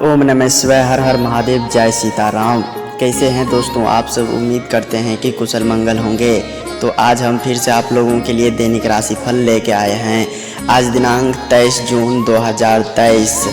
ओम नमः शिवाय। हर हर महादेव। जय सीताराम। कैसे हैं दोस्तों आप सब? उम्मीद करते हैं कि कुशल मंगल होंगे। तो आज हम फिर से आप लोगों के लिए दैनिक राशिफल लेके आए हैं। आज दिनांक 23 जून 2023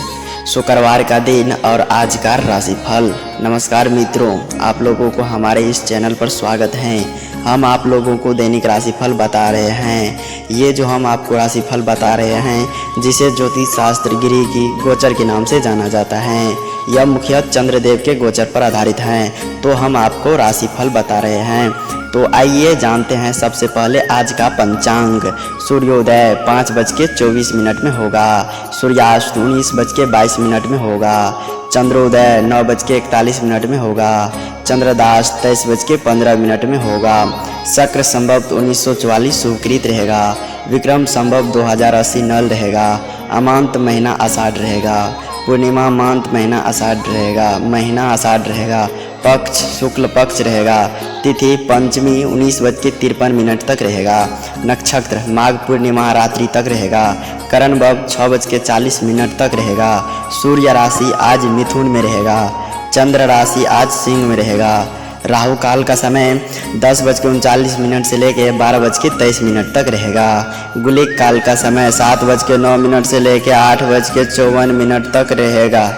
शुक्रवार का दिन और आज का राशिफल। नमस्कार मित्रों, आप लोगों को हमारे इस चैनल पर स्वागत है। हम आप लोगों को दैनिक राशिफल बता रहे हैं। ये जो हम आपको राशिफल बता रहे हैं, जिसे ज्योतिष शास्त्र गिरी की गोचर के नाम से जाना जाता है, यह मुख्यतः चंद्रदेव के गोचर पर आधारित हैं। तो हम आपको राशिफल बता रहे हैं। तो आइए जानते हैं सबसे पहले आज का पंचांग। सूर्योदय 5:24 में होगा। सूर्यास्त 19:22 में होगा। चंद्रोदय 9:41 में होगा। चंद्रदास 23:15 में होगा। शक्र संवत 1944 शुभकृत रहेगा। विक्रम संवत 2080 नल रहेगा। अमांत महीना आषाढ़ रहेगा। पूर्णिमा मांत महीना आषाढ़ रहेगा। महीना आषाढ़ रहेगा। पक्ष शुक्ल पक्ष रहेगा। तिथि पंचमी 19:53 तक रहेगा। नक्षत्र माघ पूर्णिमा रात्रि तक रहेगा। करण वक्त 6:40 तक रहेगा। सूर्य राशि आज मिथुन में रहेगा। चंद्र राशि आज सिंह में रहेगा। राहु काल का समय 10:39 से लेकर 12:23 तक रहेगा। गुलिक काल का समय 7:09 से लेकर 8:54 तक रहेगा।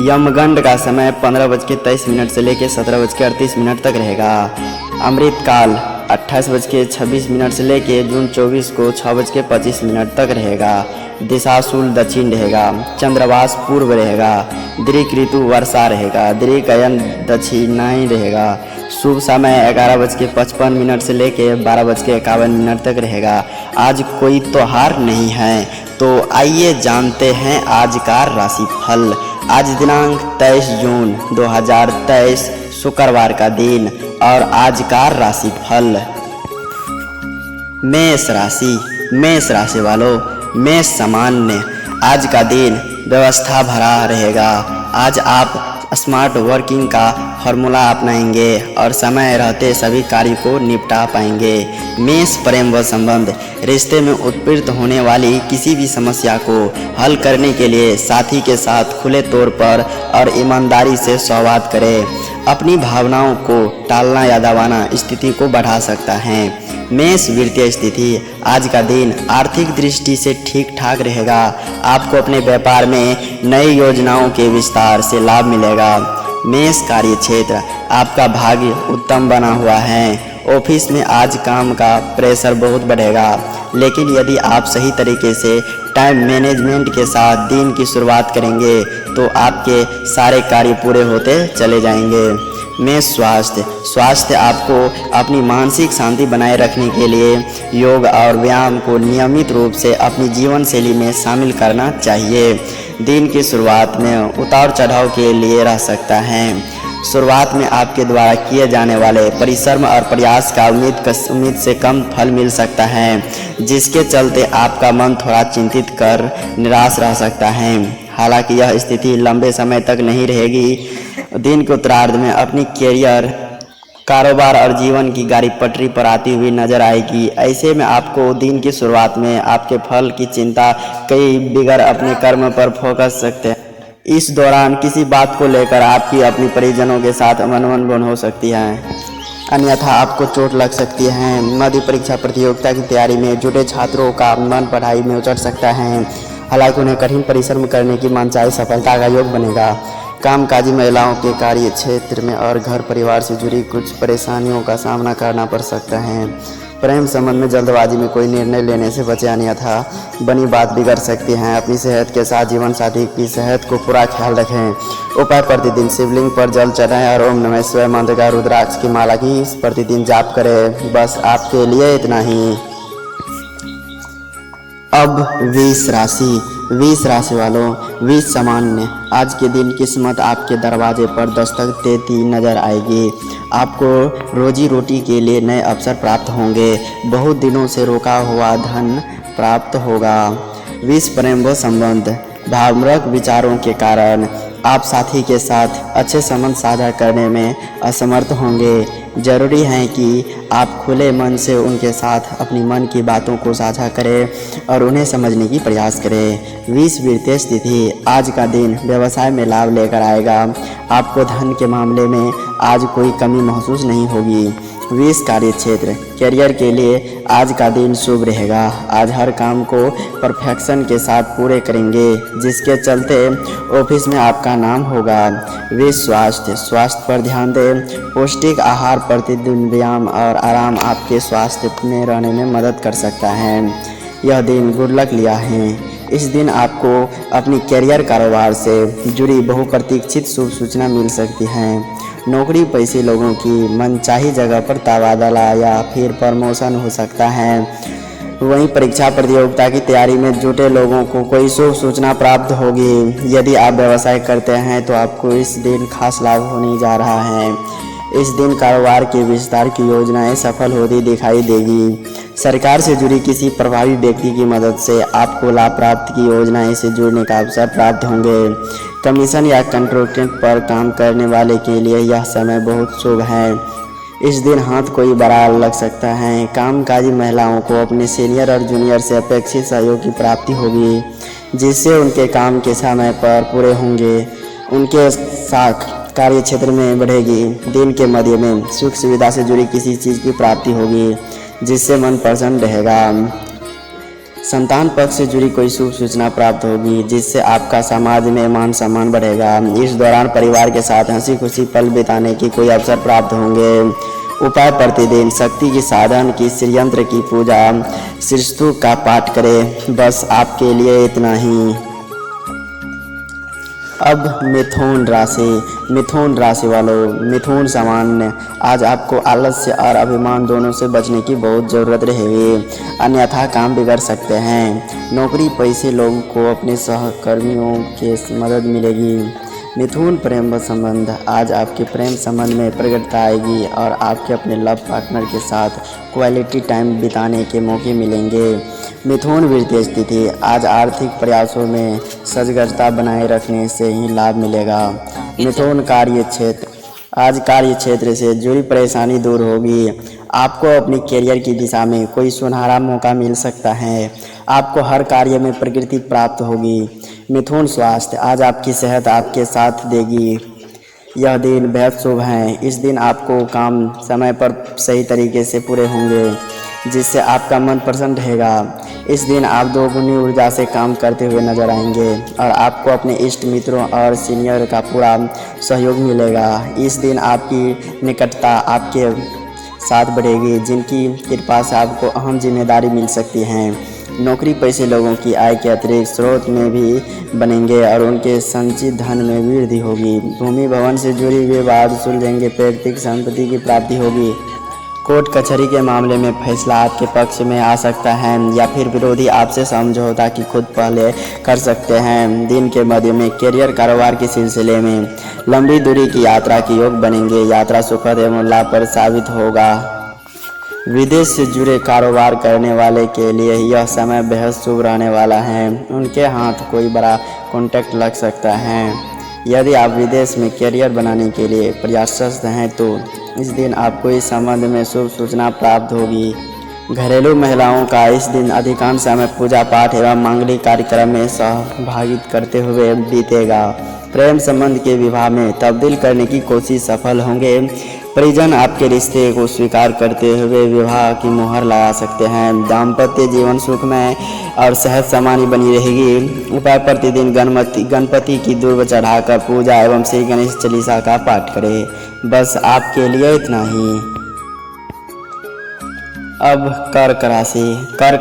यमगंड का समय 15:23 से लेकर 17:38 तक रहेगा। अमृत काल 28:26 से लेकर जून 24 को 6:25 तक रहेगा। दिशाशूल दक्षिण रहेगा। चंद्रवास पूर्व रहेगा। दृक ऋतु वर्षा रहेगा। दृक अयन दक्षिणायन रहेगा। शुभ समय 11:55 से लेकर 12:51 तक रहेगा। आज कोई त्योहार नहीं है। तो आइए जानते हैं आज का राशिफल। आज दिनांक 23 जून 2023 शुक्रवार का दिन और आज का राशिफल। मेष राशि। मेष राशि वालों, मेष सामान्य। आज का दिन व्यवस्था भरा रहेगा। आज आप स्मार्ट वर्किंग का फॉर्मूला अपनाएंगे और समय रहते सभी कार्य को निपटा पाएंगे। मेष प्रेम व संबंध। रिश्ते में उत्पीड़ित होने वाली किसी भी समस्या को हल करने के लिए साथी के साथ खुले तौर पर और ईमानदारी से संवाद करें। अपनी भावनाओं को टालना या दबाना स्थिति को बढ़ा सकता है। मेष वित्तीय स्थिति। आज का दिन आर्थिक दृष्टि से ठीक ठाक रहेगा। आपको अपने व्यापार में नई योजनाओं के विस्तार से लाभ मिलेगा। मेष कार्य क्षेत्र। आपका भाग्य उत्तम बना हुआ है। ऑफिस में आज काम का प्रेशर बहुत बढ़ेगा, लेकिन यदि आप सही तरीके से टाइम मैनेजमेंट के साथ दिन की शुरुआत करेंगे तो आपके सारे कार्य पूरे होते चले जाएंगे। मेष स्वास्थ्य। स्वास्थ्य आपको अपनी मानसिक शांति बनाए रखने के लिए योग और व्यायाम को नियमित रूप से अपनी जीवन शैली में शामिल करना चाहिए। दिन की शुरुआत में उतार चढ़ाव के लिए रह सकता है। शुरुआत में आपके द्वारा किए जाने वाले परिश्रम और प्रयास का उम्मीद से कम फल मिल सकता है, जिसके चलते आपका मन थोड़ा चिंतित कर निराश रह सकता है। हालांकि यह स्थिति लंबे समय तक नहीं रहेगी। दिन के उत्तरार्ध में अपनी कैरियर, कारोबार और जीवन की गाड़ी पटरी पर आती हुई नजर आएगी। ऐसे में आपको दिन की शुरुआत में आपके फल की चिंता कई बिगड़ अपने कर्म पर फोकस सकते हैं। इस दौरान किसी बात को लेकर आपकी अपनी परिजनों के साथ मनमुटाव हो सकती है, अन्यथा आपको चोट लग सकती है। मध्य परीक्षा प्रतियोगिता की तैयारी में जुटे छात्रों का मन पढ़ाई में उचट सकता है। हालांकि उन्हें कठिन परिश्रम करने की मनचाही सफलता का योग बनेगा। कामकाजी महिलाओं के कार्य क्षेत्र में और घर परिवार से जुड़ी कुछ परेशानियों का सामना करना पड़ सकता है। प्रेम संबंध में जल्दबाजी में कोई निर्णय लेने से बचे, अन्यथा बनी बात बिगड़ सकती है। अपनी सेहत के साथ जीवन साथी की सेहत को पूरा ख्याल रखें। उपाय: प्रतिदिन शिवलिंग पर जल चढ़ाएं और ओम नमः शिवाय मंत्र का रुद्राक्ष की माला की प्रतिदिन जाप करें। बस आपके लिए इतना ही। अब वृष राशि। वृष राशि वालों, वृष सामान्य। आज के दिन किस्मत आपके दरवाजे पर दस्तक देती नजर आएगी। आपको रोजी रोटी के लिए नए अवसर प्राप्त होंगे। बहुत दिनों से रोका हुआ धन प्राप्त होगा। वृष प्रेम व संबंध। भावनात्मक विचारों के कारण आप साथी के साथ अच्छे संबंध साझा करने में असमर्थ होंगे। जरूरी है कि आप खुले मन से उनके साथ अपनी मन की बातों को साझा करें और उन्हें समझने की प्रयास करें। 20 वृत्तेश तिथि, आज का दिन व्यवसाय में लाभ लेकर आएगा। आपको धन के मामले में आज कोई कमी महसूस नहीं होगी। 20 कार्य क्षेत्र, करियर के लिए आज का दिन शुभ रहेगा। आज हर काम को परफेक्शन के साथ पूरे करेंगे, जिसके चलते ऑफिस में आपका नाम होगा। 20 स्वास्थ्य, स्वास्थ्य पर ध्यान दें। पौष्टिक आहार, प्रतिदिन व्यायाम और आराम आपके स्वास्थ्य में रहने में मदद कर सकता है। यह दिन गुड लक लिया है। इस दिन आपको अपनी करियर कारोबार से जुड़ी बहुप्रतीक्षित शुभ सूचना मिल सकती है। नौकरी पेशे लोगों की मनचाही जगह पर तबादला या फिर प्रमोशन हो सकता है। वहीं परीक्षा प्रतियोगिता की तैयारी में जुटे लोगों को कोई शुभ सूचना प्राप्त होगी। यदि आप व्यवसाय करते हैं तो आपको इस दिन खास लाभ होने जा रहा है। इस दिन कारोबार के विस्तार की योजनाएं सफल होती दिखाई देगी। सरकार से जुड़ी किसी प्रभावी व्यक्ति की मदद से आपको लाभ प्राप्ति की योजनाएं से जुड़ने का अवसर प्राप्त होंगे। कमीशन या कॉन्ट्रैक्ट पर काम करने वाले के लिए यह समय बहुत शुभ है। इस दिन हाथ कोई बड़ा लग सकता है। कामकाजी महिलाओं को अपने सीनियर और जूनियर से अपेक्षित सहयोग की प्राप्ति होगी, जिससे उनके काम के समय पर पूरे होंगे। उनके साख कार्य क्षेत्र में बढ़ेगी। दिन के मध्य में सुख सुविधा से जुड़ी किसी चीज़ की प्राप्ति होगी, जिससे मन प्रसन्न रहेगा। संतान पक्ष से जुड़ी कोई शुभ सूचना प्राप्त होगी, जिससे आपका समाज में मान सम्मान बढ़ेगा। इस दौरान परिवार के साथ हंसी खुशी पल बिताने की कोई अवसर प्राप्त होंगे। उपाय, प्रतिदिन शक्ति की साधन की श्रीयंत्र की पूजा, श्रीस्तुति का पाठ करें। बस आपके लिए इतना ही। अब मिथुन राशि वालों, मिथुन सामान्य, आज आपको आलस्य और अभिमान दोनों से बचने की बहुत ज़रूरत रहेगी, अन्यथा काम बिगड़ सकते हैं। नौकरी पेशे लोगों को अपने सहकर्मियों के मदद मिलेगी। मिथुन प्रेम संबंध, आज आपके प्रेम संबंध में प्रगटता आएगी और आपके अपने लव पार्टनर के साथ क्वालिटी टाइम बिताने के मौके मिलेंगे। मिथुन वृत्तीय स्थिति, आज आर्थिक प्रयासों में सजगता बनाए रखने से ही लाभ मिलेगा। मिथुन कार्य क्षेत्र, आज कार्य क्षेत्र से जुड़ी परेशानी दूर होगी। आपको अपनी करियर की दिशा में कोई सुनहरा मौका मिल सकता है। आपको हर कार्य में प्रगति प्राप्त होगी। मिथुन स्वास्थ्य, आज आपकी सेहत आपके साथ देगी। यह दिन बेहद शुभ है। इस दिन आपको काम समय पर सही तरीके से पूरे होंगे, जिससे आपका मन प्रसन्न रहेगा। इस दिन आप दोगुनी ऊर्जा से काम करते हुए नजर आएंगे और आपको अपने इष्ट मित्रों और सीनियर का पूरा सहयोग मिलेगा। इस दिन आपकी निकटता आपके साथ बढ़ेगी, जिनकी कृपा से आपको अहम जिम्मेदारी मिल सकती है। नौकरी पेशे लोगों की आय के अतिरिक्त स्रोत में भी बनेंगे और उनके संचित धन में वृद्धि होगी। भूमि भवन से जुड़ी विवाद सुलझेंगे। पैतृक संपत्ति की प्राप्ति होगी। कोर्ट कचहरी के मामले में फैसला आपके पक्ष में आ सकता है या फिर विरोधी आपसे समझौता की खुद पहले कर सकते हैं। दिन के मध्य में करियर कारोबार के सिलसिले में लंबी दूरी की यात्रा के योग बनेंगे। यात्रा सुखद एवं लाभप्रद साबित होगा। विदेश से जुड़े कारोबार करने वाले के लिए यह समय बेहद शुभ रहने वाला है। उनके हाथ कोई बड़ा कॉन्टैक्ट लग सकता है। यदि आप विदेश में करियर बनाने के लिए प्रयासरत हैं तो इस दिन आपको इस संबंध में शुभ सूचना प्राप्त होगी। घरेलू महिलाओं का इस दिन अधिकांश समय पूजा पाठ एवं मांगलिक कार्यक्रम में सहभागित करते हुए बीतेगा। प्रेम संबंध के विवाह में तब्दील करने की कोशिश सफल होंगे। परिजन आपके रिश्ते को स्वीकार करते हुए विवाह की मुहर लगा सकते हैं। दाम्पत्य जीवन सुखमय और सेहत सामान्य बनी रहेगी। उपाय, प्रतिदिन गणपति की दूर्व चढ़ाकर पूजा एवं श्री गणेश चालीसा का पाठ करें। बस आपके लिए इतना ही। अब कर्क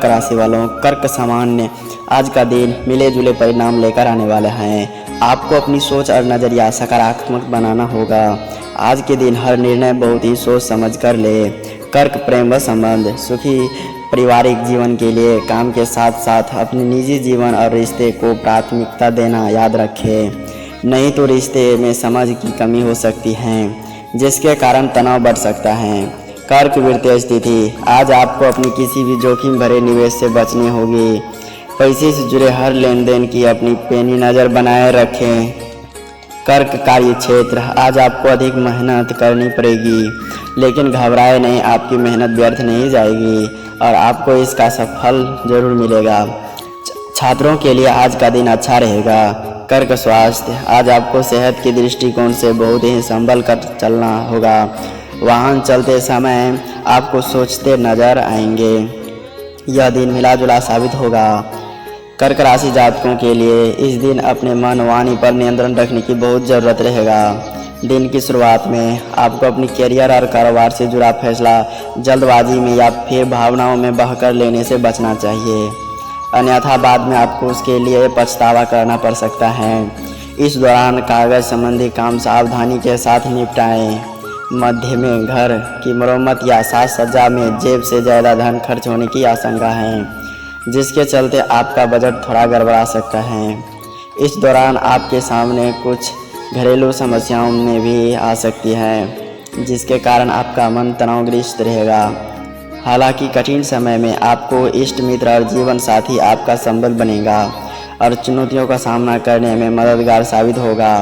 राशि वालों, कर्क सामान्य, आज का दिन मिले जुले परिणाम लेकर आने वाले हैं। आपको अपनी सोच और नज़रिया सकारात्मक बनाना होगा। आज के दिन हर निर्णय बहुत ही सोच समझ कर ले। कर्क प्रेम व संबंध, सुखी पारिवारिक जीवन के लिए काम के साथ साथ अपने निजी जीवन और रिश्ते को प्राथमिकता देना याद रखें, नहीं तो रिश्ते में समझ की कमी हो सकती है, जिसके कारण तनाव बढ़ सकता है। कर्क वृत्तीय स्थिति, आज आपको अपनी किसी भी जोखिम भरे निवेश से बचनी होगी। पैसे से जुड़े हर लेन देन की अपनी पैनी नज़र बनाए रखें। कर्क कार्य क्षेत्र, आज आपको अधिक मेहनत करनी पड़ेगी, लेकिन घबराए नहीं, आपकी मेहनत व्यर्थ नहीं जाएगी और आपको इसका सफल जरूर मिलेगा। छात्रों के लिए आज का दिन अच्छा रहेगा। कर्क स्वास्थ्य, आज आपको सेहत के दृष्टिकोण से बहुत ही संभल कर चलना होगा। वाहन चलते समय आपको सोचते नजर आएंगे। यह दिन मिला जुला साबित होगा। कर्क राशि जातकों के लिए इस दिन अपने मन वाणी पर नियंत्रण रखने की बहुत ज़रूरत रहेगा। दिन की शुरुआत में आपको अपनी करियर और कारोबार से जुड़ा फैसला जल्दबाजी में या फिर भावनाओं में बहकर लेने से बचना चाहिए, अन्यथा बाद में आपको उसके लिए पछतावा करना पड़ सकता है। इस दौरान कागज संबंधी काम सावधानी के साथ निपटाएं। मध्य में घर की मरम्मत या साज सज्जा में जेब से ज़्यादा धन खर्च होने की आशंका है, जिसके चलते आपका बजट थोड़ा गड़बड़ा सकता है। इस दौरान आपके सामने कुछ घरेलू समस्याओं में भी आ सकती है, जिसके कारण आपका मन तनावग्रस्त रहेगा। हालांकि कठिन समय में आपको इष्ट मित्र और जीवन साथी आपका संबल बनेगा और चुनौतियों का सामना करने में मददगार साबित होगा।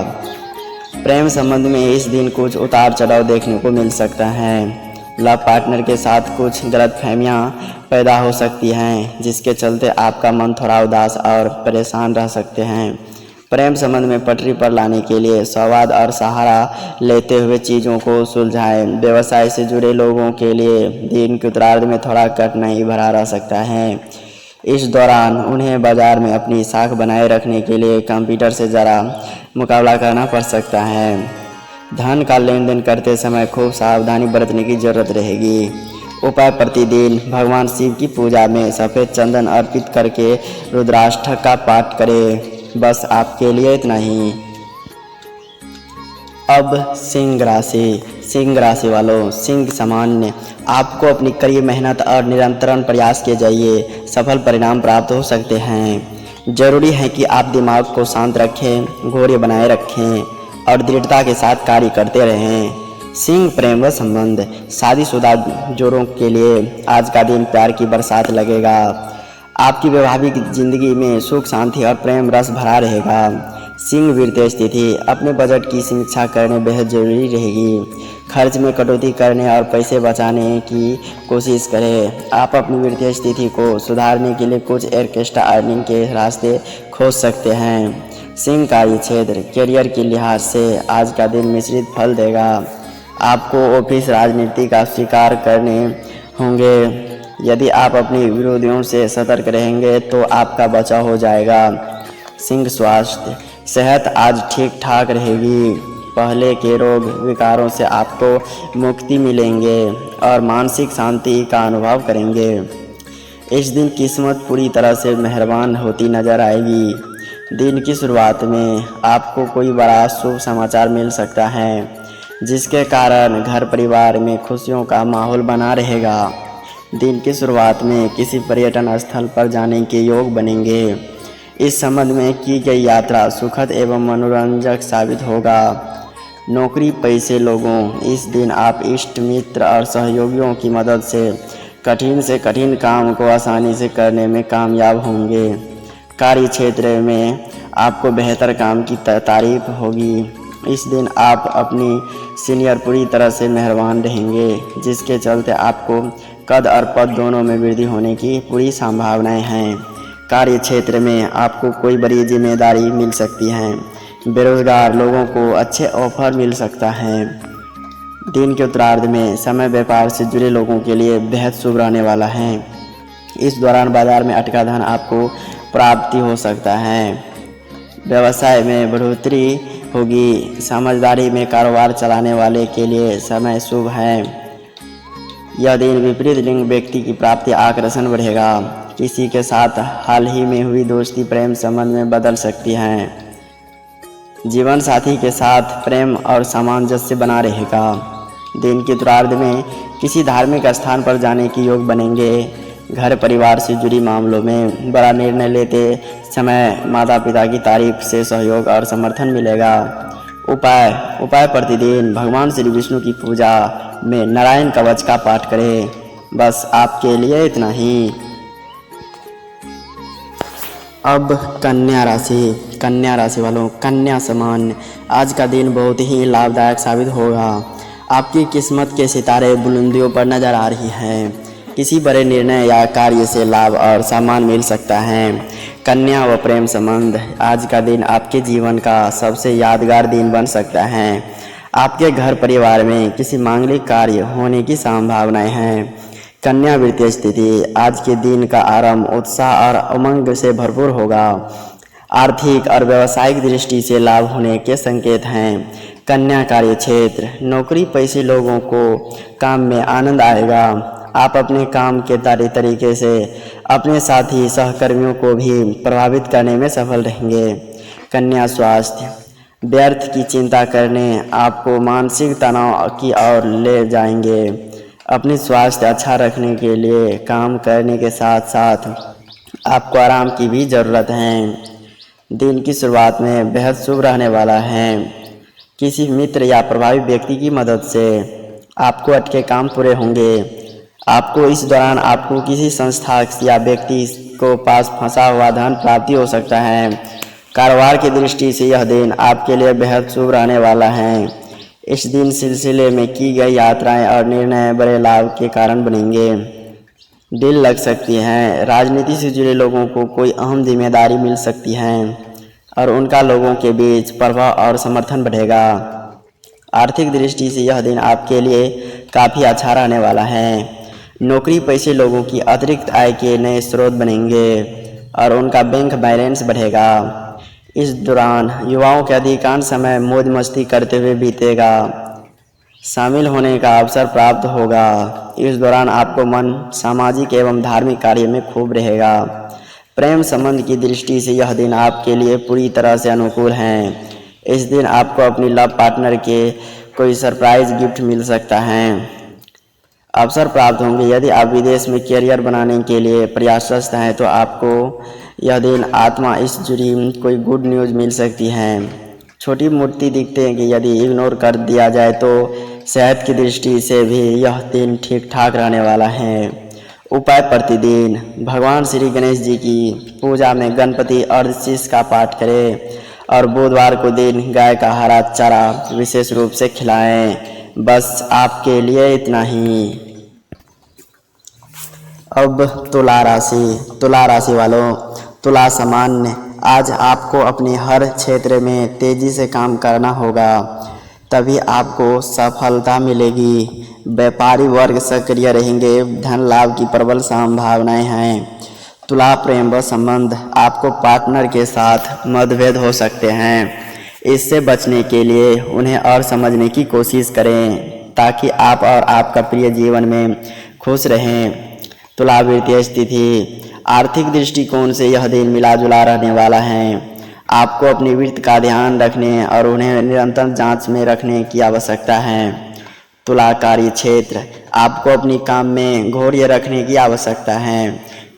प्रेम संबंध में इस दिन कुछ उतार चढ़ाव देखने को मिल सकता है। लव पार्टनर के साथ कुछ गलतफहमियां पैदा हो सकती हैं, जिसके चलते आपका मन थोड़ा उदास और परेशान रह सकते हैं। प्रेम संबंध में पटरी पर लाने के लिए संवाद और सहारा लेते हुए चीज़ों को सुलझाएं। व्यवसाय से जुड़े लोगों के लिए दिन के उत्तरार्ध में थोड़ा कठिनाई भरा रह सकता है। इस दौरान उन्हें बाजार में अपनी साख बनाए रखने के लिए कंप्यूटर से ज़रा मुकाबला करना पड़ सकता है। धन का लेन देन करते समय खूब सावधानी बरतने की जरूरत रहेगी। उपाय, प्रतिदिन भगवान शिव की पूजा में सफ़ेद चंदन अर्पित करके रुद्राष्टक का पाठ करें। बस आपके लिए इतना ही। अब सिंह राशि वालों, सिंह सामान्य, आपको अपनी कड़ी मेहनत और निरंतर प्रयास के जरिए सफल परिणाम प्राप्त हो सकते हैं। जरूरी है कि आप दिमाग को शांत रखें, घोड़े बनाए रखें और दृढ़ता के साथ कार्य करते रहें। सिंह प्रेम व संबंध, शादीशुदा जोड़ों के लिए आज का दिन प्यार की बरसात लगेगा। आपकी वैवाहिक जिंदगी में सुख, शांति और प्रेम रस भरा रहेगा। सिंह वित्तीय स्थिति, अपने बजट की समीक्षा करने बेहद जरूरी रहेगी। खर्च में कटौती करने और पैसे बचाने की कोशिश करें। आप अपनी वित्तीय स्थिति को सुधारने के लिए कुछ एक्स्ट्रा अर्निंग के रास्ते खोज सकते हैं। सिंह कार्य क्षेत्र, करियर के लिहाज से आज का दिन मिश्रित फल देगा। आपको ऑफिस राजनीति का स्वीकार करने होंगे। यदि आप अपने विरोधियों से सतर्क रहेंगे तो आपका बचाव हो जाएगा। सिंह स्वास्थ्य, सेहत आज ठीक ठाक रहेगी। पहले के रोग विकारों से आपको मुक्ति मिलेंगे और मानसिक शांति का अनुभव करेंगे। इस दिन किस्मत पूरी तरह से मेहरबान होती नजर आएगी। दिन की शुरुआत में आपको कोई बड़ा शुभ समाचार मिल सकता है, जिसके कारण घर परिवार में खुशियों का माहौल बना रहेगा। दिन की शुरुआत में किसी पर्यटन स्थल पर जाने के योग बनेंगे। इस संबंध में की गई यात्रा सुखद एवं मनोरंजक साबित होगा। नौकरी पेशे लोगों, इस दिन आप इष्ट मित्र और सहयोगियों की मदद से कठिन काम को आसानी से करने में कामयाब होंगे। कार्य क्षेत्र में आपको बेहतर काम की तारीफ होगी। इस दिन आप अपनी सीनियर पूरी तरह से मेहरबान रहेंगे, जिसके चलते आपको कद और पद दोनों में वृद्धि होने की पूरी संभावनाएं हैं। कार्य क्षेत्र में आपको कोई बड़ी जिम्मेदारी मिल सकती है। बेरोजगार लोगों को अच्छे ऑफर मिल सकता है। दिन के उत्तरार्ध में समय व्यापार से जुड़े लोगों के लिए बेहद शुभ रहने वाला है। इस दौरान बाजार में अटका धन आपको प्राप्ति हो सकता है। व्यवसाय में बढ़ोतरी होगी। समझदारी में कारोबार चलाने वाले के लिए समय शुभ है। यह दिन विपरीत लिंग व्यक्ति की प्राप्ति आकर्षण बढ़ेगा। किसी के साथ हाल ही में हुई दोस्ती प्रेम संबंध में बदल सकती है। जीवन साथी के साथ प्रेम और सामंजस्य बना रहेगा। दिन के उत्तरार्ध में किसी धार्मिक स्थान पर जाने के योग बनेंगे। घर परिवार से जुड़ी मामलों में बड़ा निर्णय लेते समय माता पिता की तारीफ से सहयोग और समर्थन मिलेगा। उपाय, प्रतिदिन भगवान श्री विष्णु की पूजा में नारायण कवच का पाठ करें। बस आपके लिए इतना ही। अब कन्या राशि वालों, कन्या सामान्य, आज का दिन बहुत ही लाभदायक साबित होगा। आपकी किस्मत के सितारे बुलंदियों पर नजर आ रही हैं। किसी बड़े निर्णय या कार्य से लाभ और सम्मान मिल सकता है। कन्या व प्रेम संबंध, आज का दिन आपके जीवन का सबसे यादगार दिन बन सकता है। आपके घर परिवार में किसी मांगलिक कार्य होने की संभावनाएं हैं। कन्या वित्तीय स्थिति, आज के दिन का आरंभ उत्साह और उमंग से भरपूर होगा। आर्थिक और व्यावसायिक दृष्टि से लाभ होने के संकेत हैं। कन्या कार्य क्षेत्र, नौकरी पेशे लोगों को काम में आनंद आएगा। आप अपने काम के तरीके से अपने साथी सहकर्मियों को भी प्रभावित करने में सफल रहेंगे। कन्या स्वास्थ्य, व्यर्थ की चिंता करने आपको मानसिक तनाव की ओर ले जाएंगे। अपनी स्वास्थ्य अच्छा रखने के लिए काम करने के साथ साथ आपको आराम की भी ज़रूरत है। दिन की शुरुआत में बेहद शुभ रहने वाला है। किसी मित्र या प्रभावी व्यक्ति की मदद से आपको अटके काम पूरे होंगे। आपको इस दौरान आपको किसी संस्था या व्यक्ति को पास फंसा हुआ धन प्राप्ति हो सकता है। कारोबार की दृष्टि से यह दिन आपके लिए बेहद शुभ रहने वाला है। इस दिन सिलसिले में की गई यात्राएं और निर्णय बड़े लाभ के कारण बनेंगे। डील लग सकती हैं। राजनीति से जुड़े लोगों को कोई अहम जिम्मेदारी मिल सकती है और उनका लोगों के बीच प्रभाव और समर्थन बढ़ेगा। आर्थिक दृष्टि से यह दिन आपके लिए काफ़ी अच्छा रहने वाला है। नौकरी पेशे लोगों की अतिरिक्त आय के नए स्रोत बनेंगे और उनका बैंक बैलेंस बढ़ेगा। इस दौरान युवाओं के अधिकांश समय मौज मस्ती करते हुए बीतेगा। शामिल होने का अवसर प्राप्त होगा। इस दौरान आपको मन सामाजिक एवं धार्मिक कार्य में खूब रहेगा। प्रेम संबंध की दृष्टि से यह दिन आपके लिए पूरी तरह से अनुकूल है। इस दिन आपको अपनी लव पार्टनर के कोई सरप्राइज गिफ्ट मिल सकता है। अवसर प्राप्त होंगे। यदि आप विदेश में करियर बनाने के लिए प्रयासरत हैं तो आपको यह दिन आत्मा इस जुड़ी कोई गुड न्यूज़ मिल सकती है। छोटी मूर्ति दिखते हैं कि यदि इग्नोर कर दिया जाए तो सेहत की दृष्टि से भी यह दिन ठीक ठाक रहने वाला है। उपाय, प्रतिदिन भगवान श्री गणेश जी की पूजा में गणपति अर्धशीष का पाठ करें और बुधवार को दिन गाय का हरा चारा विशेष रूप से खिलाएं। बस आपके लिए इतना ही। अब तुला राशि वालों, तुला सामान्य, आज आपको अपने हर क्षेत्र में तेजी से काम करना होगा, तभी आपको सफलता मिलेगी। व्यापारी वर्ग सक्रिय रहेंगे। धन लाभ की प्रबल संभावनाएं हैं। तुला प्रेम व संबंध, आपको पार्टनर के साथ मतभेद हो सकते हैं। इससे बचने के लिए उन्हें और समझने की कोशिश करें ताकि आप और आपका प्रिय जीवन में खुश रहें। तुला वित्तीय स्थिति, आर्थिक दृष्टिकोण से यह दिन मिला जुला रहने वाला है। आपको अपनी वित्त का ध्यान रखने और उन्हें निरंतर जांच में रखने की आवश्यकता है। तुला कार्य क्षेत्र, आपको अपनी काम में धैर्य रखने की आवश्यकता है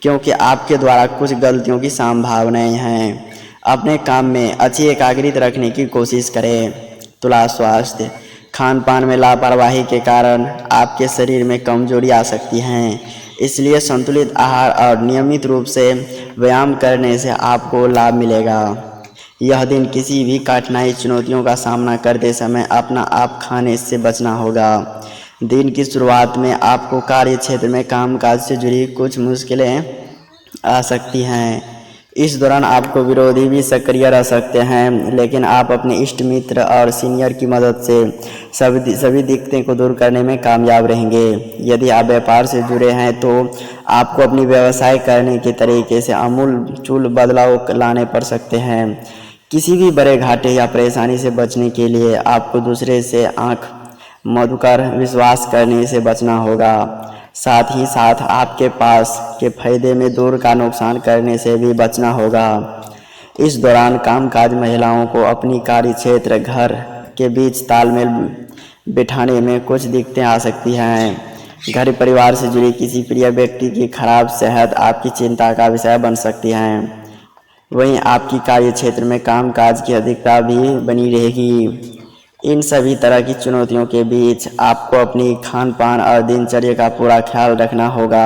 क्योंकि आपके द्वारा कुछ गलतियों की संभावनाएं हैं। अपने काम में अच्छी एकाग्रता रखने की कोशिश करें। तुला स्वास्थ्य, खान पान में लापरवाही के कारण आपके शरीर में कमजोरी आ सकती है, इसलिए संतुलित आहार और नियमित रूप से व्यायाम करने से आपको लाभ मिलेगा। यह दिन किसी भी कठिनाई चुनौतियों का सामना करते समय अपना आप खाने से बचना होगा। दिन की शुरुआत में आपको कार्य क्षेत्र में कामकाज से जुड़ी कुछ मुश्किलें आ सकती हैं। इस दौरान आपको विरोधी भी सक्रिय रह सकते हैं, लेकिन आप अपने इष्ट मित्र और सीनियर की मदद से सभी दिक्कतें को दूर करने में कामयाब रहेंगे। यदि आप व्यापार से जुड़े हैं तो आपको अपनी व्यवसाय करने के तरीके से आमूल बदलाव लाने पड़ सकते हैं। किसी भी बड़े घाटे या परेशानी से बचने के लिए आपको दूसरे से आंख मधुकर विश्वास करने से बचना होगा। साथ ही साथ आपके पास के फायदे में दूर का नुकसान करने से भी बचना होगा। इस दौरान कामकाज महिलाओं को अपनी कार्य क्षेत्र घर के बीच तालमेल बिठाने में कुछ दिक्कतें आ सकती हैं। घर परिवार से जुड़ी किसी प्रिय व्यक्ति की खराब सेहत आपकी चिंता का विषय बन सकती है। वहीं आपकी कार्य क्षेत्र में कामकाज की अधिकता भी बनी रहेगी। इन सभी तरह की चुनौतियों के बीच आपको अपनी खान पान और दिनचर्या का पूरा ख्याल रखना होगा।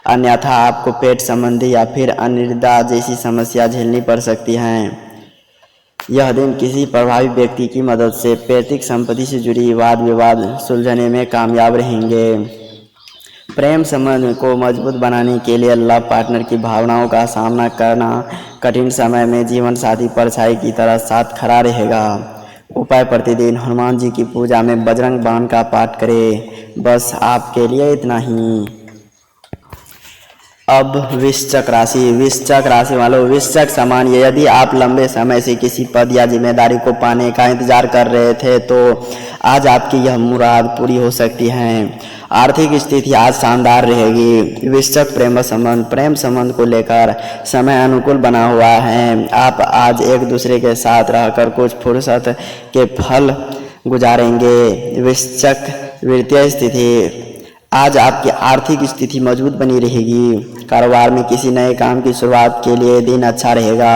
अन्यथा आपको पेट संबंधी या फिर अनिद्रा जैसी समस्या झेलनी पड़ सकती हैं। यह दिन किसी प्रभावी व्यक्ति की मदद से पैतृक संपत्ति से जुड़ी वाद विवाद सुलझाने में कामयाब रहेंगे। प्रेम संबंध को मजबूत बनाने के लिए लव पार्टनर की भावनाओं का सामना करना कठिन समय में जीवन साथी परछाई की तरह साथ खड़ा रहेगा। उपाय: प्रतिदिन हनुमान जी की पूजा में बजरंग बाण का पाठ करें। बस आपके लिए इतना ही। अब वृश्चिक राशि वालों, वृश्चिक सामान्य, यदि आप लंबे समय से किसी पद या जिम्मेदारी को पाने का इंतजार कर रहे थे तो आज आपकी यह मुराद पूरी हो सकती है। आर्थिक स्थिति आज शानदार रहेगी। वृश्चिक प्रेम संबंध को लेकर समय अनुकूल बना हुआ है। आप आज एक दूसरे के साथ रहकर कुछ फुर्सत के पल गुजारेंगे। वृश्चिक वित्तीय स्थिति, आज आपकी आर्थिक स्थिति मजबूत बनी रहेगी। कारोबार में किसी नए काम की शुरुआत के लिए दिन अच्छा रहेगा।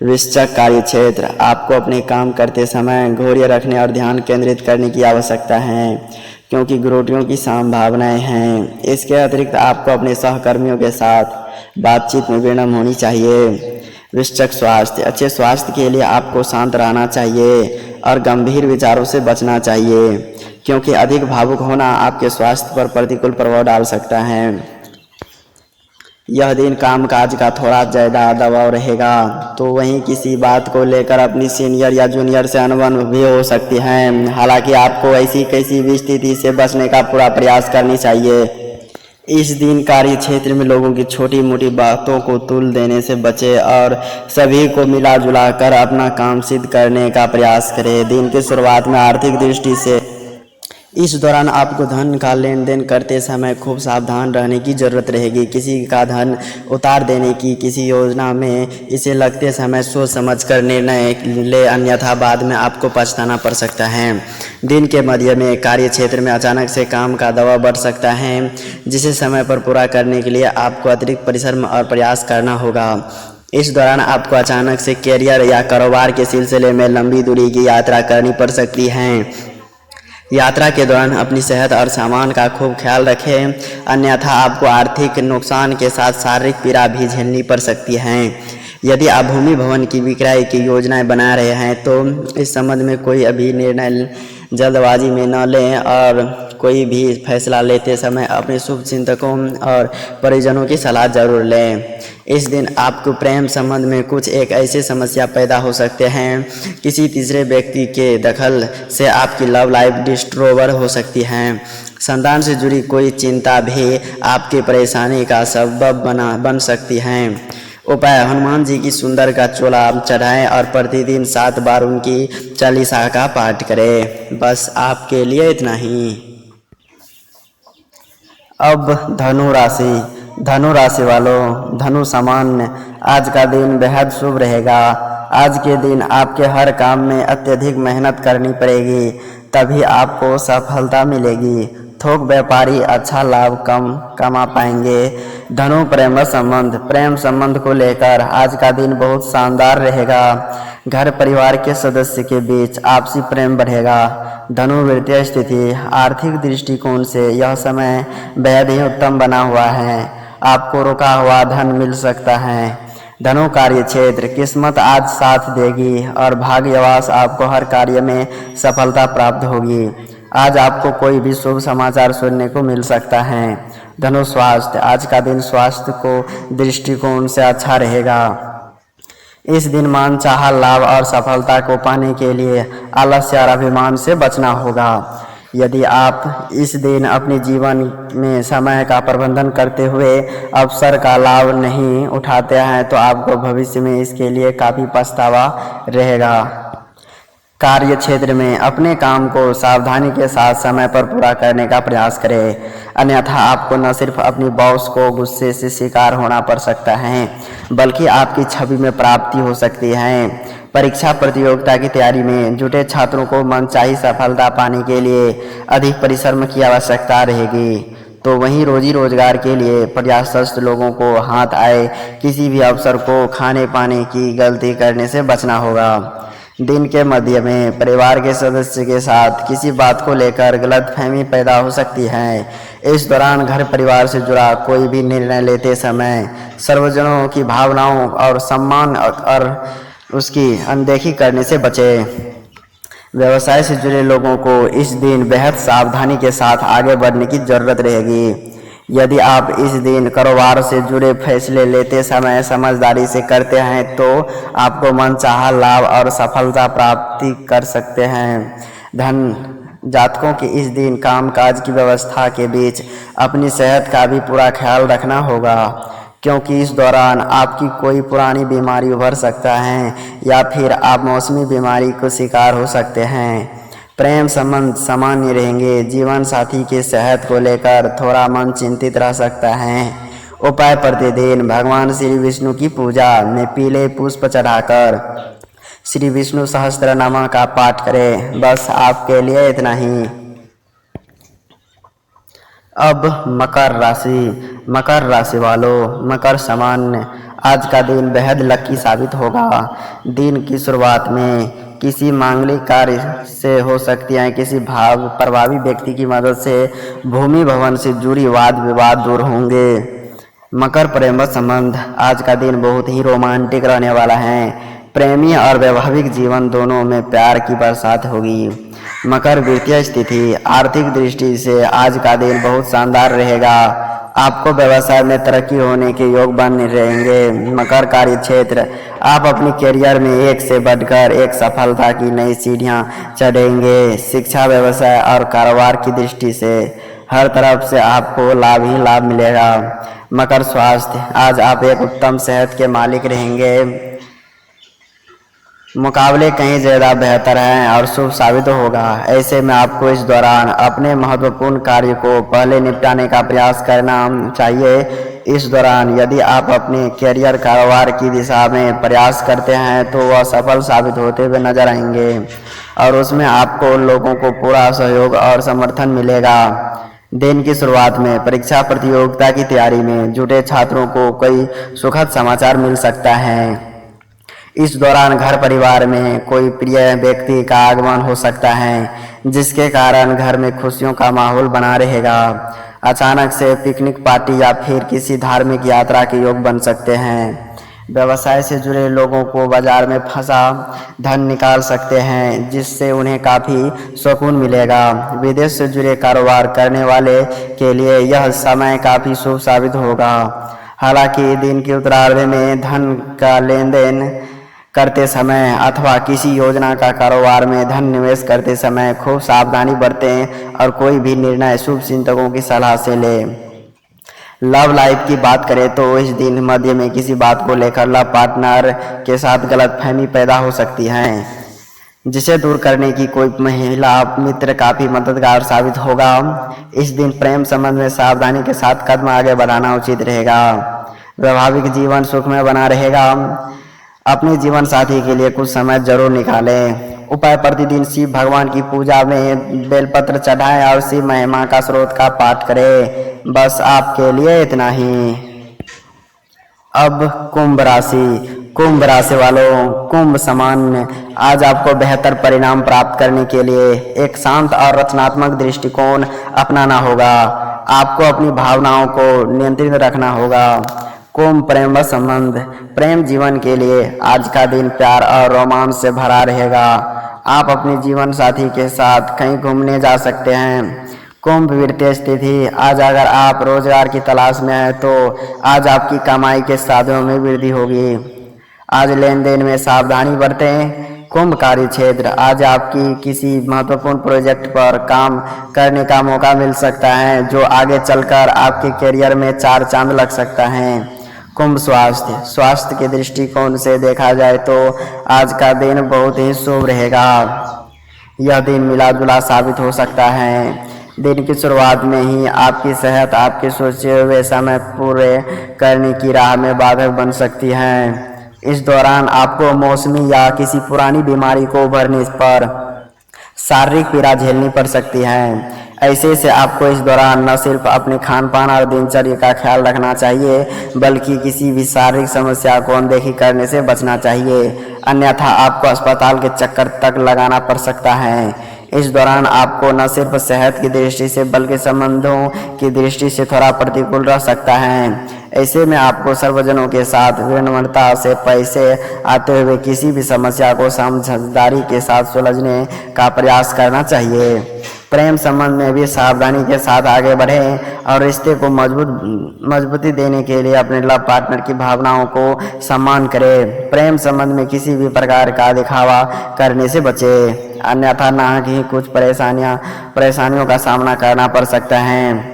वृश्चिक कार्य क्षेत्र, आपको अपने काम करते समय धैर्य रखने और ध्यान केंद्रित करने की आवश्यकता है क्योंकि त्रुटियों की संभावनाएं हैं। इसके अतिरिक्त आपको अपने सहकर्मियों के साथ बातचीत में विनम्र होनी चाहिए। वृश्चिक स्वास्थ्य, अच्छे स्वास्थ्य के लिए आपको शांत रहना चाहिए और गंभीर विचारों से बचना चाहिए क्योंकि अधिक भावुक होना आपके स्वास्थ्य पर प्रतिकूल प्रभाव डाल सकता है। यह दिन कामकाज का थोड़ा ज़्यादा दबाव रहेगा तो वहीं किसी बात को लेकर अपनी सीनियर या जूनियर से अनबन भी हो सकती है। हालांकि आपको ऐसी किसी भी स्थिति से बचने का पूरा प्रयास करनी चाहिए। इस दिन कार्य क्षेत्र में लोगों की छोटी मोटी बातों को तुल देने से बचें और सभी को मिला जुला कर अपना काम सिद्ध करने का प्रयास करें। दिन की शुरुआत में आर्थिक दृष्टि से इस दौरान आपको धन का लेन देन करते समय खूब सावधान रहने की ज़रूरत रहेगी। किसी का धन उतार देने की किसी योजना में इसे लगते समय सोच समझ कर निर्णय ले, अन्यथा बाद में आपको पछताना पड़ सकता है। दिन के मध्य में कार्य क्षेत्र में अचानक से काम का दबाव बढ़ सकता है जिसे समय पर पूरा करने के लिए आपको अतिरिक्त परिश्रम और प्रयास करना होगा। इस दौरान आपको अचानक से कैरियर या कारोबार के सिलसिले में लंबी दूरी की यात्रा करनी पड़ सकती है। यात्रा के दौरान अपनी सेहत और सामान का खूब ख्याल रखें, अन्यथा आपको आर्थिक नुकसान के साथ शारीरिक पीड़ा भी झेलनी पड़ सकती है। यदि आप भूमि भवन की विक्रय की योजनाएं बना रहे हैं तो इस संबंध में कोई अभी निर्णय जल्दबाजी में न लें और कोई भी फैसला लेते समय अपने शुभचिंतकों और परिजनों की सलाह जरूर लें। इस दिन आपको प्रेम संबंध में कुछ एक ऐसी समस्या पैदा हो सकते हैं, किसी तीसरे व्यक्ति के दखल से आपकी लव लाइफ डिस्टर्ब हो सकती है। संतान से जुड़ी कोई चिंता भी आपकी परेशानी का सबब बन सकती है। उपाय: हनुमान जी की सुंदर का चोला चढ़ाएं और प्रतिदिन 7 बार उनकी चालीसा का पाठ करें। बस आपके लिए इतना ही। अब धनु राशि वालों, धनु सामान्य, आज का दिन बेहद शुभ रहेगा। आज के दिन आपके हर काम में अत्यधिक मेहनत करनी पड़ेगी तभी आपको सफलता मिलेगी। थोक व्यापारी अच्छा लाभ कम कमा पाएंगे। धनु प्रेम संबंध को लेकर आज का दिन बहुत शानदार रहेगा। घर परिवार के सदस्य के बीच आपसी प्रेम बढ़ेगा। धनु वित्तीय स्थिति, आर्थिक दृष्टिकोण से यह समय बेहद ही उत्तम बना हुआ है। आपको रुका हुआ धन मिल सकता है। धनु कार्य क्षेत्र, किस्मत आज साथ देगी और भाग्यवश आपको हर कार्य में सफलता प्राप्त होगी। आज आपको कोई भी शुभ समाचार सुनने को मिल सकता है। धनु स्वास्थ्य, आज का दिन स्वास्थ्य को दृष्टिकोण से अच्छा रहेगा। इस दिन मनचाहा लाभ और सफलता को पाने के लिए आलस्य और अभिमान से बचना होगा। यदि आप इस दिन अपने जीवन में समय का प्रबंधन करते हुए अवसर का लाभ नहीं उठाते हैं तो आपको भविष्य में इसके लिए काफ़ी पछतावा रहेगा। कार्य क्षेत्र में अपने काम को सावधानी के साथ समय पर पूरा करने का प्रयास करें, अन्यथा आपको न सिर्फ अपनी बॉस को गुस्से से शिकार होना पड़ सकता है बल्कि आपकी छवि में प्राप्ति हो सकती है। परीक्षा प्रतियोगिता की तैयारी में जुटे छात्रों को मनचाही सफलता पाने के लिए अधिक परिश्रम की आवश्यकता रहेगी। तो वहीं रोजी रोजगार के लिए प्रयासरत लोगों को हाथ आए किसी भी अवसर को खाने पाने की गलती करने से बचना होगा। दिन के मध्य में परिवार के सदस्य के साथ किसी बात को लेकर गलतफहमी पैदा हो सकती है, इस दौरान घर परिवार से जुड़ा कोई भी निर्णय लेते समय सर्वजनों की भावनाओं और सम्मान और उसकी अनदेखी करने से बचें। व्यवसाय से जुड़े लोगों को इस दिन बेहद सावधानी के साथ आगे बढ़ने की जरूरत रहेगी। यदि आप इस दिन कारोबार से जुड़े फैसले लेते समय समझदारी से करते हैं तो आपको मनचाहा लाभ और सफलता प्राप्ति कर सकते हैं। धन जातकों के इस दिन कामकाज की व्यवस्था के बीच अपनी सेहत का भी पूरा ख्याल रखना होगा, क्योंकि इस दौरान आपकी कोई पुरानी बीमारी उभर सकता है या फिर आप मौसमी बीमारी को शिकार हो सकते हैं। प्रेम संबंध सामान्य रहेंगे। जीवन साथी की सेहत को लेकर थोड़ा मन चिंतित रह सकता है। उपाय: प्रतिदिन भगवान श्री विष्णु की पूजा में पीले पुष्प चढ़ाकर श्री विष्णु सहस्त्रनाम का पाठ करें। बस आपके लिए इतना ही। अब मकर राशि वालों, मकर सामान्य आज का दिन बेहद लकी साबित होगा। दिन की शुरुआत में किसी मांगलिक कार्य से हो सकती है किसी प्रभावी व्यक्ति की मदद से भूमि भवन से जुड़ी वाद विवाद दूर होंगे। मकर प्रेम संबंध आज का दिन बहुत ही रोमांटिक रहने वाला है। प्रेमी और वैवाहिक जीवन दोनों में प्यार की बरसात होगी। मकर वित्तीय स्थिति आर्थिक दृष्टि से आज का दिन बहुत शानदार रहेगा। आपको व्यवसाय में तरक्की होने के योग बन रहेंगे। मकर कार्य क्षेत्र आप अपने करियर में एक से बढ़कर एक सफलता की नई सीढ़ियां चढ़ेंगे। शिक्षा, व्यवसाय और कारोबार की दृष्टि से हर तरफ से आपको लाभ ही लाभ मिलेगा। मकर स्वास्थ्य आज आप एक उत्तम सेहत के मालिक रहेंगे। मुकाबले कहीं ज़्यादा बेहतर हैं और शुभ साबित होगा। ऐसे में आपको इस दौरान अपने महत्वपूर्ण कार्य को पहले निपटाने का प्रयास करना चाहिए। इस दौरान यदि आप अपने करियर कारोबार की दिशा में प्रयास करते हैं तो वह सफल साबित होते हुए नजर आएंगे और उसमें आपको लोगों को पूरा सहयोग और समर्थन मिलेगा। दिन की शुरुआत में परीक्षा प्रतियोगिता की तैयारी में जुटे छात्रों को कई सुखद समाचार मिल सकता है। इस दौरान घर परिवार में कोई प्रिय व्यक्ति का आगमन हो सकता है, जिसके कारण घर में खुशियों का माहौल बना रहेगा। अचानक से पिकनिक पार्टी या फिर किसी धार्मिक यात्रा के योग बन सकते हैं। व्यवसाय से जुड़े लोगों को बाजार में फंसा धन निकाल सकते हैं, जिससे उन्हें काफ़ी सुकून मिलेगा। विदेश से जुड़े कारोबार करने वाले के लिए यह समय काफ़ी शुभ साबित होगा। हालांकि दिन के उत्तरार्ध में धन का लेन देन करते समय अथवा किसी योजना का कारोबार में धन निवेश करते समय खूब सावधानी बरतें और कोई भी निर्णय शुभ चिंतकों की सलाह से लें। लव लाइफ की बात करें तो इस दिन मध्य में किसी बात को लेकर लव पार्टनर के साथ गलतफहमी पैदा हो सकती है, जिसे दूर करने की कोई महिला मित्र काफ़ी मददगार साबित होगा। इस दिन प्रेम संबंध में सावधानी के साथ कदम आगे बढ़ाना उचित रहेगा। वैवाहिक जीवन सुखमय बना रहेगा। अपने जीवन साथी के लिए कुछ समय जरूर निकालें। उपाय: प्रतिदिन शिव भगवान की पूजा में बेलपत्र चढ़ाएं और शिव महिमा का स्रोत का पाठ करें। बस आपके लिए इतना ही। अब कुंभ राशि वालों, कुंभ सामान्य आज आपको बेहतर परिणाम प्राप्त करने के लिए एक शांत और रचनात्मक दृष्टिकोण अपनाना होगा। आपको अपनी भावनाओं को नियंत्रित रखना होगा। कुंभ प्रेम संबंध प्रेम जीवन के लिए आज का दिन प्यार और रोमांस से भरा रहेगा। आप अपने जीवन साथी के साथ कहीं घूमने जा सकते हैं। कुंभ वित्तीय स्थिति आज अगर आप रोजगार की तलाश में हैं तो आज आपकी कमाई के साधनों में वृद्धि होगी। आज लेन देन में सावधानी बरतें। कुंभ कार्य क्षेत्र आज आपकी किसी महत्वपूर्ण प्रोजेक्ट पर काम करने का मौका मिल सकता है, जो आगे चलकर आपके करियर में चार चांद लग सकता है। कुंभ स्वास्थ्य के दृष्टिकोण से देखा जाए तो आज का दिन बहुत ही शुभ रहेगा। यह दिन मिला जुला साबित हो सकता है। दिन की शुरुआत में ही आपकी सेहत आपके सोचे हुए समय पूरे करने की राह में बाधक बन सकती है। इस दौरान आपको मौसमी या किसी पुरानी बीमारी को उभरने पर शारीरिक पीड़ा झेलनी पड़ सकती है। ऐसे से आपको इस दौरान न सिर्फ अपने खान पान और दिनचर्या का ख्याल रखना चाहिए, बल्कि किसी भी शारीरिक समस्या को अनदेखी करने से बचना चाहिए, अन्यथा आपको अस्पताल के चक्कर तक लगाना पड़ सकता है। इस दौरान आपको न सिर्फ सेहत की दृष्टि से बल्कि संबंधों की दृष्टि से थोड़ा प्रतिकूल रह सकता है। ऐसे में आपको सर्वजनों के साथ विनम्रता से पेश आते हुए किसी भी समस्या को समझदारी के साथ सुलझने का प्रयास करना चाहिए। प्रेम संबंध में भी सावधानी के साथ आगे बढ़ें और रिश्ते को मजबूती देने के लिए अपने लव पार्टनर की भावनाओं को सम्मान करें। प्रेम संबंध में किसी भी प्रकार का दिखावा करने से बचें, अन्यथा नाहक ही कुछ परेशानियों का सामना करना पड़ सकता है।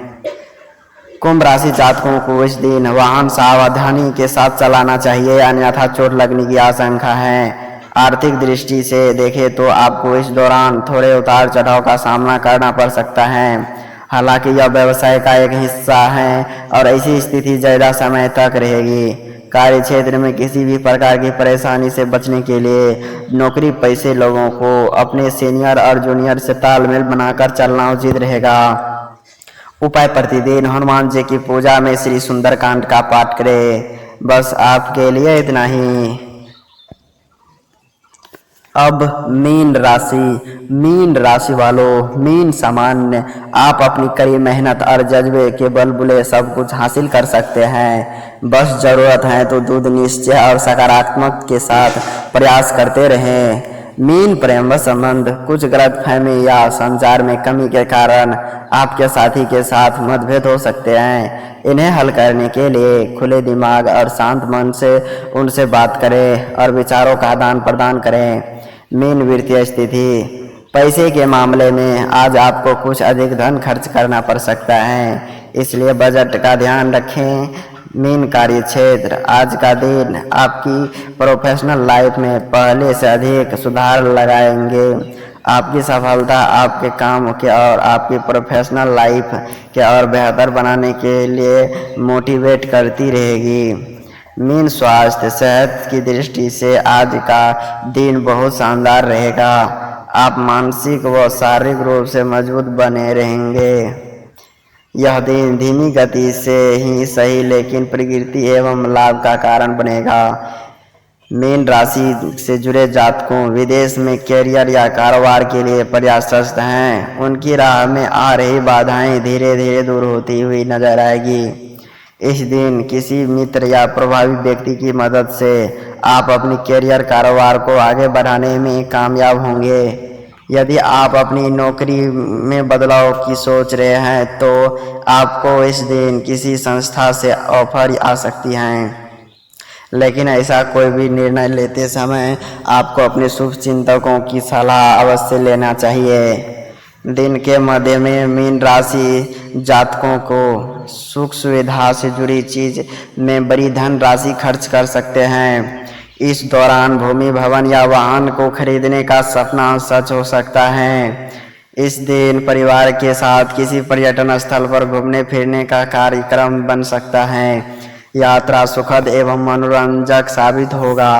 कुंभ राशि जातकों को इस दिन वाहन सावधानी के साथ चलाना चाहिए, अन्यथा चोट लगने की आशंका है। आर्थिक दृष्टि से देखें तो आपको इस दौरान थोड़े उतार चढ़ाव का सामना करना पड़ सकता है। हालांकि यह व्यवसाय का एक हिस्सा है और ऐसी स्थिति ज़्यादा समय तक रहेगी। कार्य क्षेत्र में किसी भी प्रकार की परेशानी से बचने के लिए नौकरी पेशे लोगों को अपने सीनियर और जूनियर से तालमेल बनाकर चलना उचित रहेगा। उपाय: प्रतिदिन हनुमान जी की पूजा में श्री सुंदरकांड का पाठ करें। बस आपके लिए इतना ही। अब मीन राशि वालों, मीन सामान्य, आप अपनी कड़ी मेहनत और जज्बे के बलबूते सब कुछ हासिल कर सकते हैं। बस जरूरत है तो दृढ़ निश्चय और सकारात्मक के साथ प्रयास करते रहें। मीन प्रेम व संबंध: कुछ गलतफहमी या संचार में कमी के कारण आपके साथी के साथ मतभेद हो सकते हैं। इन्हें हल करने के लिए खुले दिमाग और शांत मन से उनसे बात करें और विचारों का आदान प्रदान करें। मीन वित्तीय स्थिति: पैसे के मामले में आज आपको कुछ अधिक धन खर्च करना पड़ सकता है, इसलिए बजट का ध्यान रखें। मीन कार्य क्षेत्र: आज का दिन आपकी प्रोफेशनल लाइफ में पहले से अधिक सुधार लगाएंगे। आपकी सफलता आपके काम के और आपकी प्रोफेशनल लाइफ के और बेहतर बनाने के लिए मोटिवेट करती रहेगी। मीन स्वास्थ्य: सेहत की दृष्टि से आज का दिन बहुत शानदार रहेगा। आप मानसिक व शारीरिक रूप से मजबूत बने रहेंगे। यह दिन धीमी गति से ही सही लेकिन प्रकृति एवं लाभ का कारण बनेगा। मीन राशि से जुड़े जातकों विदेश में कैरियर या कारोबार के लिए प्रयासरत हैं। उनकी राह में आ रही बाधाएं धीरे धीरे दूर होती हुई नजर आएगी। इस दिन किसी मित्र या प्रभावी व्यक्ति की मदद से आप अपनी कैरियर कारोबार को आगे बढ़ाने में कामयाब होंगे। यदि आप अपनी नौकरी में बदलाव की सोच रहे हैं तो आपको इस दिन किसी संस्था से ऑफर आ सकती हैं, लेकिन ऐसा कोई भी निर्णय लेते समय आपको अपने शुभ चिंतकों की सलाह अवश्य लेना चाहिए। दिन के मध्य में मीन राशि जातकों को सुख सुविधा से जुड़ी चीज में बड़ी धन राशि खर्च कर सकते हैं। इस दौरान भूमि, भवन या वाहन को खरीदने का सपना सच हो सकता है। इस दिन परिवार के साथ किसी पर्यटन स्थल पर घूमने फिरने का कार्यक्रम बन सकता है। यात्रा सुखद एवं मनोरंजक साबित होगा।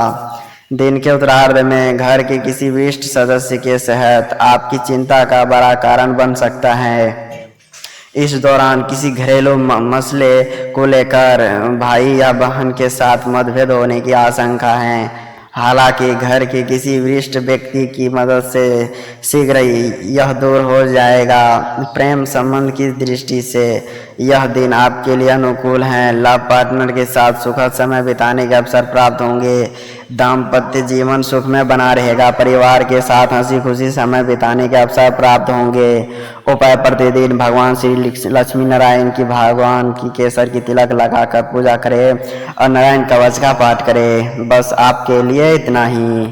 दिन के उत्तरार्ध में घर के किसी वरिष्ठ सदस्य के सेहत आपकी चिंता का बड़ा कारण बन सकता है। इस दौरान किसी घरेलू मसले को लेकर भाई या बहन के साथ मतभेद होने की आशंका है। हालांकि घर के किसी वरिष्ठ व्यक्ति की मदद से शीघ्र यह दूर हो जाएगा। प्रेम संबंध की दृष्टि से यह दिन आपके लिए अनुकूल है। लव पार्टनर के साथ सुखद समय बिताने के अवसर प्राप्त होंगे। दाम्पत्य जीवन सुख में बना रहेगा। परिवार के साथ हंसी खुशी समय बिताने के अवसर प्राप्त होंगे। उपाय: प्रतिदिन भगवान श्री लक्ष्मी नारायण की भगवान की केसर की तिलक लगाकर पूजा करें और नारायण कवच का पाठ करें। बस आपके लिए इतना ही।